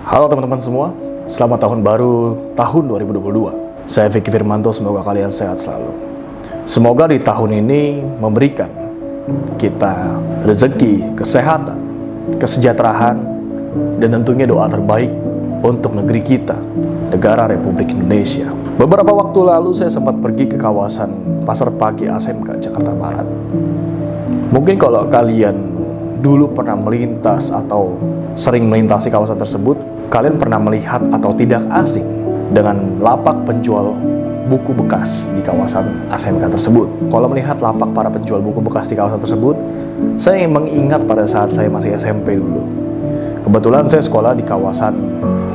Halo teman-teman semua, selamat tahun baru tahun 2022. Saya Vicky Firmanto, semoga kalian sehat selalu. Semoga di tahun ini memberikan kita rezeki, kesehatan, kesejahteraan, dan tentunya doa terbaik untuk negeri kita, negara Republik Indonesia. Beberapa waktu lalu saya sempat pergi ke kawasan Pasar Pagi ASMK Jakarta Barat. Mungkin kalau kalian dulu pernah melintas atau sering melintasi kawasan tersebut, kalian pernah melihat atau tidak asing dengan lapak penjual buku bekas di kawasan ASMK tersebut. Kalau melihat lapak para penjual buku bekas di kawasan tersebut, saya mengingat pada saat saya masih SMP dulu. Kebetulan saya sekolah di kawasan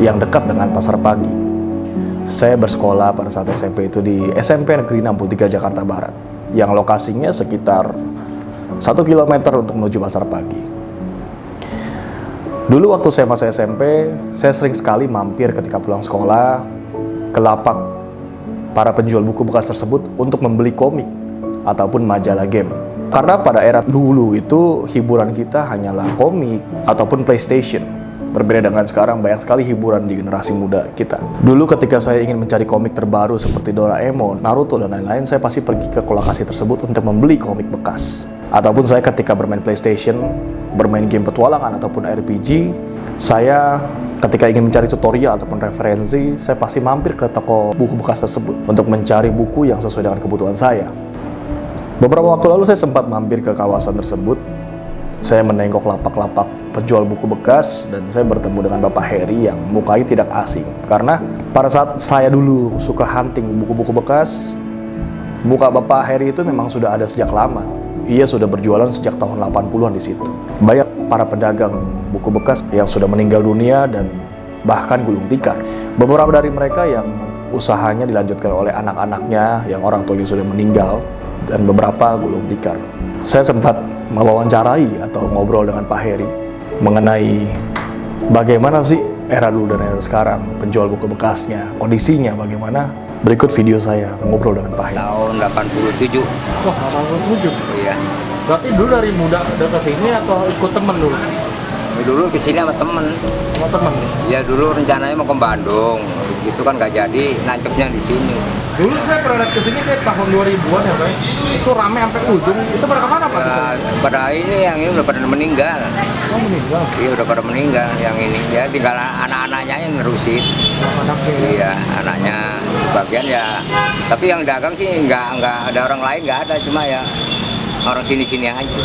yang dekat dengan Pasar Pagi. Saya bersekolah pada saat SMP itu di SMP Negeri 63 Jakarta Barat, yang lokasinya sekitar 1 kilometer untuk menuju Pasar Pagi. Dulu waktu saya masih SMP, saya sering sekali mampir ketika pulang sekolah ke lapak para penjual buku bekas tersebut untuk membeli komik ataupun majalah game. Karena pada era dulu itu hiburan kita hanyalah komik ataupun PlayStation. Berbeda dengan sekarang, banyak sekali hiburan di generasi muda kita. Dulu ketika saya ingin mencari komik terbaru seperti Doraemon, Naruto, dan lain-lain, saya pasti pergi ke lokasi tersebut untuk membeli komik bekas. Ataupun saya ketika bermain PlayStation, bermain game petualangan ataupun RPG, saya ketika ingin mencari tutorial ataupun referensi, saya pasti mampir ke toko buku bekas tersebut untuk mencari buku yang sesuai dengan kebutuhan saya. Beberapa waktu lalu saya sempat mampir ke kawasan tersebut. Saya menengok lapak-lapak penjual buku bekas dan saya bertemu dengan Bapak Heri yang mukanya tidak asing. Karena pada saat saya dulu suka hunting buku-buku bekas, muka Bapak Heri itu memang sudah ada sejak lama. Ia sudah berjualan sejak tahun 80-an di situ. Banyak para pedagang buku bekas yang sudah meninggal dunia dan bahkan gulung tikar. Beberapa dari mereka yang usahanya dilanjutkan oleh anak-anaknya yang orang tuanya sudah meninggal, dan beberapa gulung tikar. Saya sempat mewawancarai atau ngobrol dengan Pak Heri mengenai bagaimana sih era dulu dan era sekarang, penjual buku bekasnya, kondisinya bagaimana. Berikut video saya ngobrol dengan Pak Heri. Tahun 87. Wah, 87? Iya. Berarti dulu dari muda udah ke sini atau ikut temen dulu? Dulu kesini sama temen. Sama temen? Ya dulu rencananya mau ke Bandung. Habis gitu kan gak jadi, nancepnya di sini. Dulu saya pernah lihat kesini kayak tahun 2000-an ya, Pak. Itu rame sampai ujung. Itu pada kemana, Pak? Pada ini yang ini udah pada meninggal. Oh, meninggal? Iya udah pada meninggal yang ini. Ya tinggal anak-anaknya yang nerusin. Anaknya ya? Iya, anaknya bagian ya. Tapi yang dagang sih nggak ada orang lain, nggak ada, cuma ya orang sini-sini aja.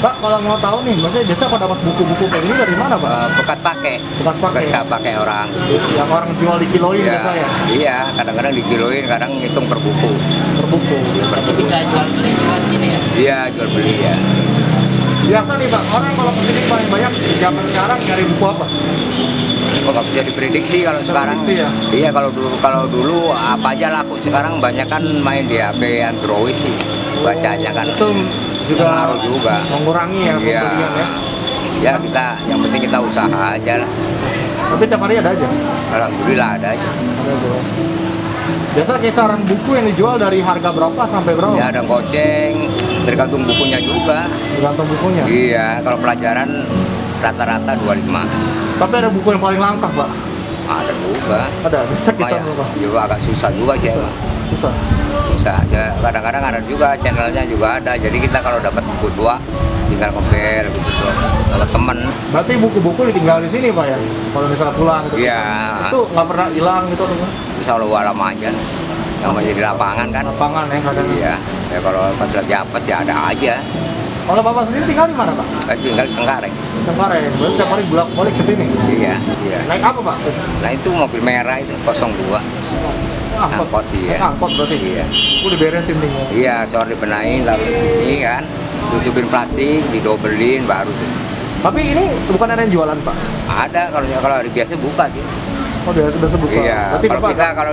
Pak, kalau mau tahu nih, maksudnya biasa kalau dapat buku-buku kayak gini dari mana, Pak? Bekas pakai. Bekas pakai? Bekas pakai orang. Yang orang jual di kiloin Iya, biasa ya? iya, kadang-kadang dikiloin, kadang ngitung per buku. Per buku? Tapi bisa jual beli juga sini ya? Iya, jual beli ya. Biasa nih, Pak, orang kalau kesini paling banyak di zaman sekarang nyari buku apa? Kok nggak bisa diprediksi kalau sekarang? Ya? Iya, kalau dulu apa aja laku. Sekarang banyak kan main di HP Android sih. Bacanya kan Itu juga ngaruh juga. mengurangi ya Iya. pembelian ya? Ya yang penting kita usaha aja lah. Tapi tiap hari ada aja? Alhamdulillah ada aja. Ada aja. Biasa kisaran buku yang dijual dari harga berapa sampai berapa? Ya ada goceng, tergantung bukunya juga. Tergantung bukunya? Iya, kalau pelajaran rata-rata 25. Tapi ada buku yang paling langka, Pak? Ada juga. Ada? Bisa kisaran Lumayan. berapa? Juga agak susah juga sih emang. Bisa? Bisa aja, kadang-kadang ada juga, channelnya juga ada. Jadi kita kalau dapat buku tua tinggal compare gitu tuh sama temen. Berarti buku-buku ditinggal di sini, Pak ya? Kalau misalnya pulang gitu? Iya. Itu nggak pernah hilang gitu? Selalu alam aja yang masih di lapangan kan. Lapangan ya kadang? Iya, ya kalau pas lagi apes ya ada aja. Kalau Bapak sendiri tinggal di mana, Pak? Tinggal di Tengkareng. Tengkareng, berarti tiap hari bolak-balik ke sini? Iya, iya. Naik apa, Pak? Nah itu mobil merah itu 02. Angkot, iya. Angkot berarti? Iya. Udah beresin nih? Iya, sore dibenahin, lalu ini kan tutupin plastik, didobelin baru tuh. Tapi ini bukan ada yang jualan, Pak? Ada, kalau hari biasa buka sih. Oh, dia udah sebuka? Iya, berarti kalau Bapak kita kalau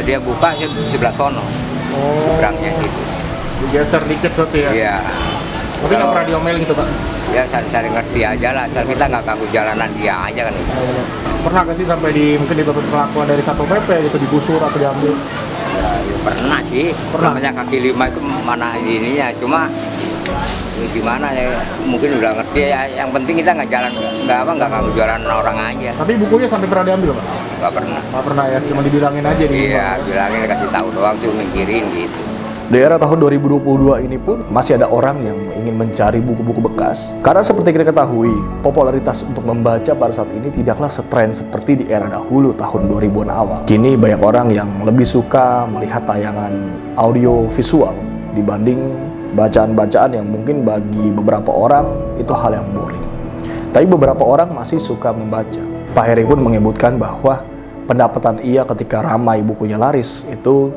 dia buka sebelah sono. Oh. Seberangnya gitu. Digeser dikit berarti ya? Iya. Tapi nggak pernah diomelin gitu, Pak? Ya saling ngerti aja lah, asal kita nggak ganggu jalanan dia aja kan. Pernah nggak sih sampai mungkin didapat perlakuan dari Satpol PP gitu, digusur atau diambil? Ya pernah sih. Pernah? Namanya kaki lima itu mana ininya, cuma gimana ya, mungkin udah ngerti ya. Yang penting kita nggak jualan orang aja. Tapi bukunya sampai pernah diambil Pak? Nggak pernah. Nggak pernah ya, cuma dibilangin aja di Iya, bilangin kasih tahu doang sih, mikirin gitu. Di era tahun 2022 ini pun masih ada orang yang ingin mencari buku-buku bekas. Karena seperti kita ketahui, popularitas untuk membaca pada saat ini tidaklah setren seperti di era dahulu tahun 2000-an awal. Kini banyak orang yang lebih suka melihat tayangan audio visual dibanding bacaan-bacaan yang mungkin bagi beberapa orang itu hal yang boring. Tapi beberapa orang masih suka membaca. Pak Heri pun menyebutkan bahwa pendapatan ia ketika ramai bukunya laris itu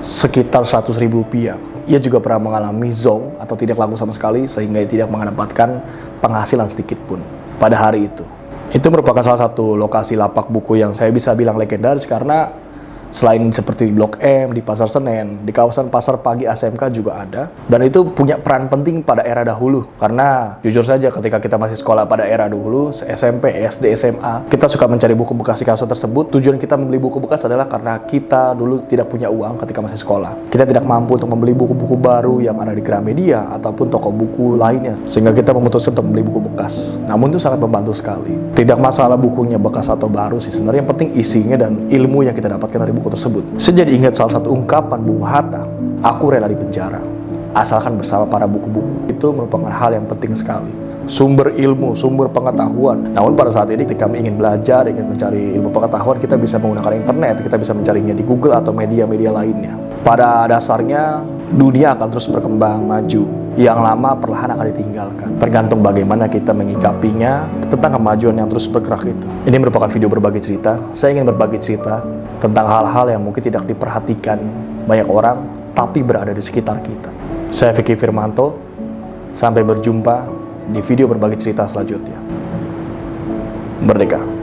sekitar Rp100.000. Ia juga pernah mengalami zonk atau tidak laku sama sekali sehingga ia tidak mendapatkan penghasilan sedikit pun pada hari itu. Itu merupakan salah satu lokasi lapak buku yang saya bisa bilang legendaris karena selain seperti di Blok M, di Pasar Senen, di kawasan Pasar Pagi ASMK juga ada. Dan itu punya peran penting pada era dahulu. Karena jujur saja ketika kita masih sekolah pada era dahulu, SMP, SD, SMA, kita suka mencari buku bekas di kawasan tersebut. Tujuan kita membeli buku bekas adalah karena kita dulu tidak punya uang ketika masih sekolah. Kita tidak mampu untuk membeli buku-buku baru yang ada di Gramedia ataupun toko buku lainnya. Sehingga kita memutuskan untuk membeli buku bekas. Namun itu sangat membantu sekali. Tidak masalah bukunya bekas atau baru sih. Sebenarnya yang penting isinya dan ilmu yang kita dapatkan dari buku tersebut. Saya jadi ingat salah satu ungkapan Bung Hatta, "Aku rela di penjara, asalkan bersama para buku-buku." Itu merupakan hal yang penting sekali. Sumber ilmu, sumber pengetahuan. Namun pada saat ini ketika kami ingin belajar, ingin mencari ilmu pengetahuan, kita bisa menggunakan internet, kita bisa mencarinya di Google atau media-media lainnya. Pada dasarnya, dunia akan terus berkembang, maju. Yang lama perlahan akan ditinggalkan. Tergantung bagaimana kita menyikapinya tentang kemajuan yang terus bergerak itu. Ini merupakan video berbagi cerita. Saya ingin berbagi cerita tentang hal-hal yang mungkin tidak diperhatikan banyak orang, tapi berada di sekitar kita. Saya Vicky Firmanto. Sampai berjumpa di video berbagi cerita selanjutnya. Merdeka!